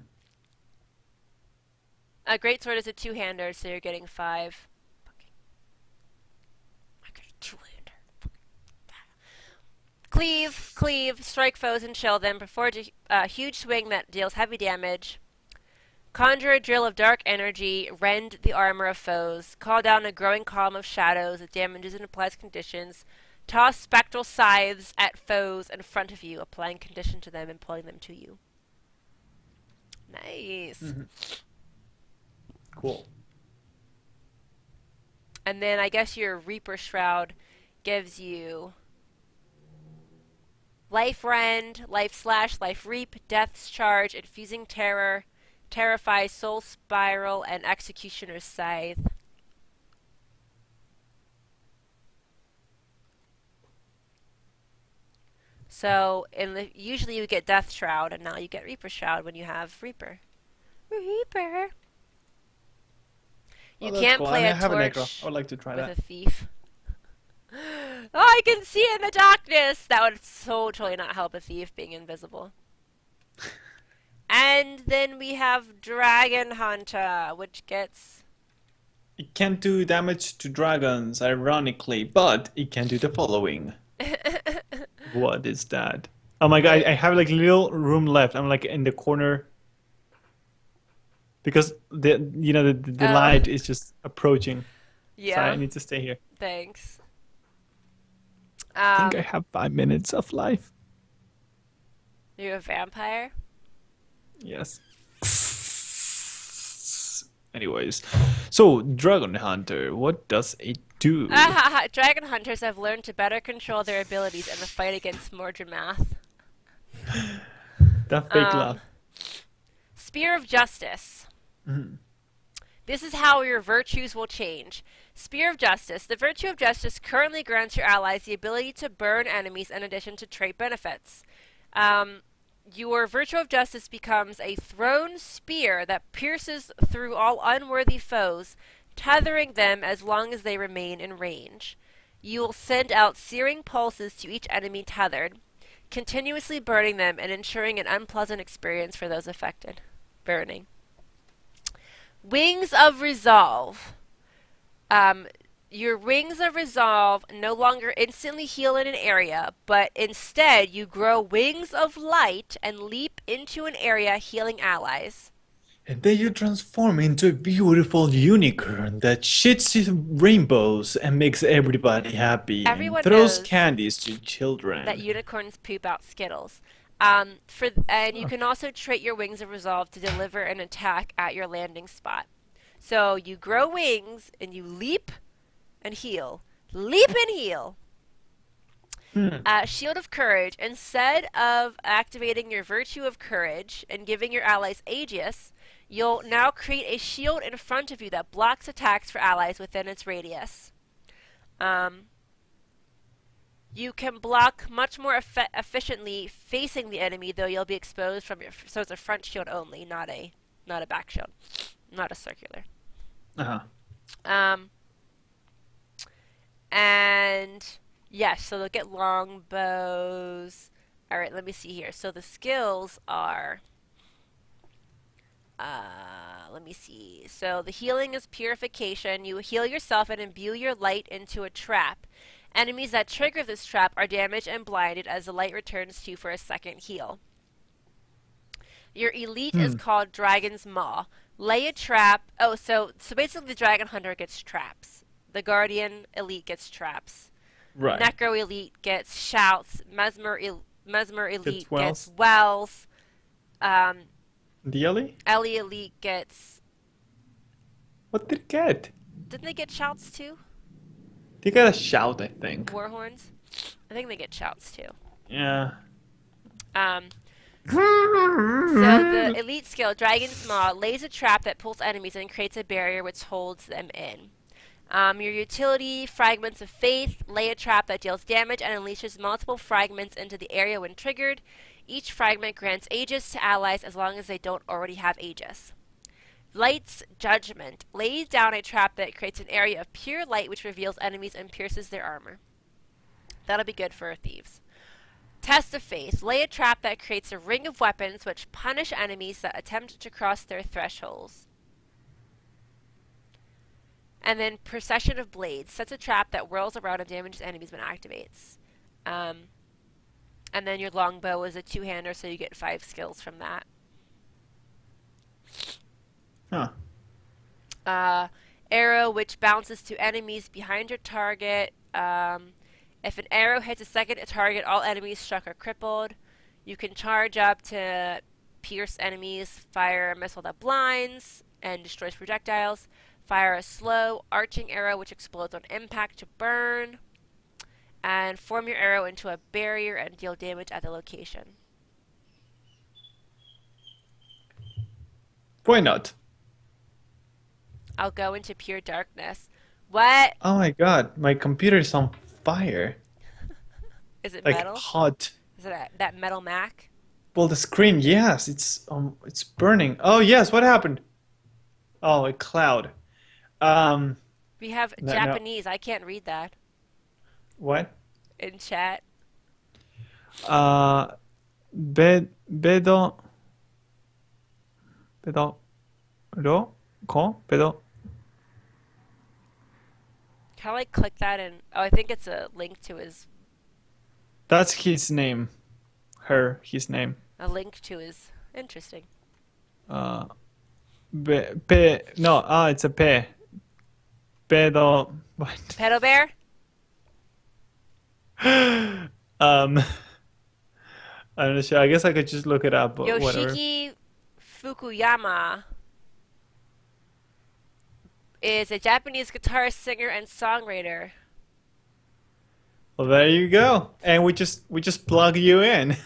A great sword is a two-hander, so you're getting 5. I got a two-hander. Cleave, strike foes and chill them. Perform a huge swing that deals heavy damage. Conjure a drill of dark energy, rend the armor of foes. Call down a growing column of shadows that damages and applies conditions. Toss spectral scythes at foes in front of you, applying condition to them and pulling them to you. Nice. Mm-hmm. Cool. And then I guess your Reaper Shroud gives you Life Rend, Life Slash, Life Reap, Death's Charge, Infusing Terror, Terrify, Soul Spiral, and Executioner's Scythe. So usually you get Death Shroud, and now you get Reaper Shroud when you have Reaper. Reaper. You can't cool. play I a have torch an I would like to try with that. a thief. Oh, I can see in the darkness! That would so totally not help a thief being invisible. And then we have Dragon Hunter, which gets... It can't do damage to dragons, ironically, but it can do the following. What is that? Oh my god, I have like little room left. I'm like in the corner. Because the light is just approaching. Yeah. So I need to stay here. Thanks. I think I have 5 minutes of life. Are you a vampire? Yes. Anyways, so Dragon Hunter, what does it do? Dragon Hunters have learned to better control their abilities in the fight against Mordremath. That fake laugh. Spear of Justice. Mm-hmm. This is how your virtues will change. Spear of Justice. The virtue of justice currently grants your allies the ability to burn enemies in addition to trait benefits. Your virtue of justice becomes a thrown spear that pierces through all unworthy foes, tethering them as long as they remain in range. You will send out searing pulses to each enemy tethered, continuously burning them and ensuring an unpleasant experience for those affected. Burning. Wings of Resolve. Your Wings of Resolve no longer instantly heal in an area, but instead you grow wings of light and leap into an area healing allies. And then you transform into a beautiful unicorn that shits rainbows and makes everybody happy. Everyone and throws knows candies to children. that unicorns poop out Skittles. And you can also trait your Wings of Resolve to deliver an attack at your landing spot. So you grow wings and you leap and heal. Leap and heal. Shield of Courage. Instead of activating your Virtue of Courage and giving your allies Aegis, you'll now create a shield in front of you that blocks attacks for allies within its radius. You can block much more efficiently facing the enemy, though you'll be exposed from your... So it's a front shield only, not a back shield. Not a circular. And yes, so they'll get long bows. All right, let me see here. So the skills are... let me see. So the healing is purification. You heal yourself and imbue your light into a trap. Enemies that trigger this trap are damaged and blinded as the light returns to you for a second heal. Your elite is called Dragon's Maw. Lay a trap. Oh, so basically the Dragon Hunter gets traps. The Guardian elite gets traps. Right. Necro elite gets shouts. Mesmer elite wells. gets wells. The Ellie? Ellie elite gets... What did it get? Didn't they get shouts too? They got a shout, I think. War horns? I think they get shouts too. Yeah. So the elite skill, Dragon's Maw, lays a trap that pulls enemies and creates a barrier which holds them in. Your utility, Fragments of Faith, lay a trap that deals damage and unleashes multiple fragments into the area when triggered. Each fragment grants Aegis to allies as long as they don't already have Aegis. Light's Judgment. Lay down a trap that creates an area of pure light which reveals enemies and pierces their armor. That'll be good for thieves. Test of Faith. Lay a trap that creates a ring of weapons which punish enemies that attempt to cross their thresholds. And then Procession of Blades. Sets a trap that whirls around and damages enemies when it activates. And then your longbow is a two-hander, so you get 5 skills from that. Huh. Arrow, which bounces to enemies behind your target. If an arrow hits a second target, all enemies struck are crippled. You can charge up to pierce enemies, fire a missile that blinds and destroys projectiles, fire a slow arching arrow which explodes on impact to burn, and form your arrow into a barrier and deal damage at the location. Why not? I'll go into pure darkness. What? Oh my god, my computer is on fire. Is it Like metal? hot. Is it that metal Mac? Well, the screen, yes, it's burning. Oh yes, what happened? Oh, a cloud. We have No. Japanese. I can't read that What? in chat. Bedo. Can I like click that and oh, I think it's a link to his That's his name. His name. interesting. No, it's a P. Pedo. What? Pedo bear? I'm not sure. I guess I could just look it up, but whatever. Yoshiki Fukuyama is a Japanese guitarist, singer, and songwriter. Well, there you go. And we just plug you in.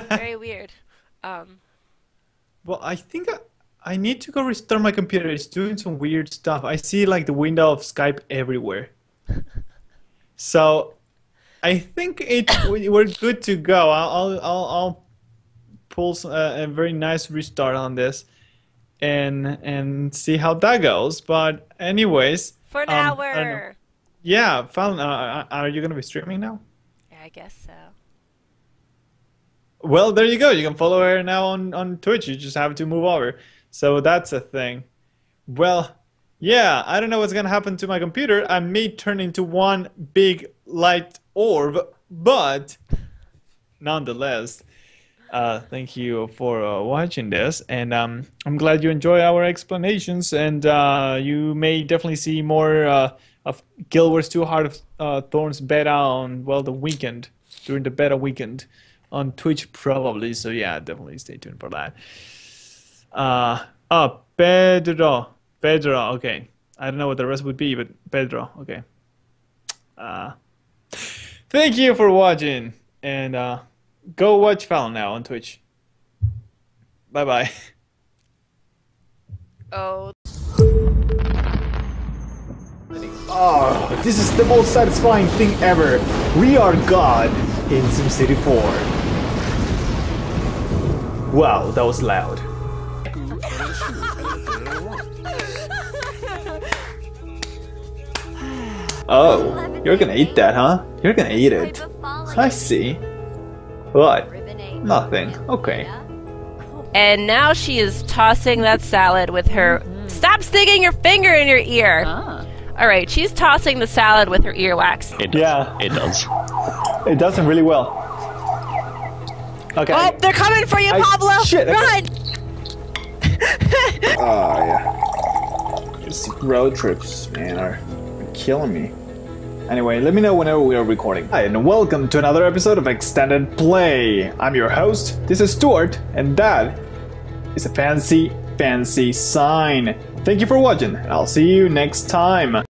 Very weird. Well, I think I need to go restart my computer. It's doing some weird stuff. I see like the window of Skype everywhere. So I think we're good to go. I'll pull a very nice restart on this and see how that goes. But anyways, For an I don't know. hour. Yeah, Fallon, are you gonna be streaming now? Yeah, I guess so. Well, there you go. You can follow her now on Twitch. You just have to move over. So that's a thing. Well, yeah, I don't know what's gonna happen to my computer. I may turn into one big light orb, but nonetheless, thank you for watching this, and I'm glad you enjoy our explanations, and you may definitely see more of Guild Wars 2 Heart of Thorns beta on, well, the weekend, during the beta weekend on Twitch probably, so yeah, definitely stay tuned for that. Pedro, okay. I don't know what the rest would be, but Pedro, okay. Thank you for watching, and go watch Fallon now on Twitch. Bye-bye. Oh. Oh, this is the most satisfying thing ever. We are God in SimCity 4. Wow, that was loud. Oh, you're gonna eat that, huh? You're gonna eat it. I see. What? Nothing. Okay. And now she is tossing that salad with her... Stop sticking your finger in your ear! Alright, she's tossing the salad with her earwax. It does. Yeah. It does. It does them really well. Okay. Oh, they're coming for you, Pablo! Shit, Run! Oh, yeah. These road trips, man, are killing me. Anyway, let me know whenever we are recording. Hi, and welcome to another episode of Extended Play. I'm your host, this is Stuart, and that is a fancy sign. Thank you for watching, and I'll see you next time.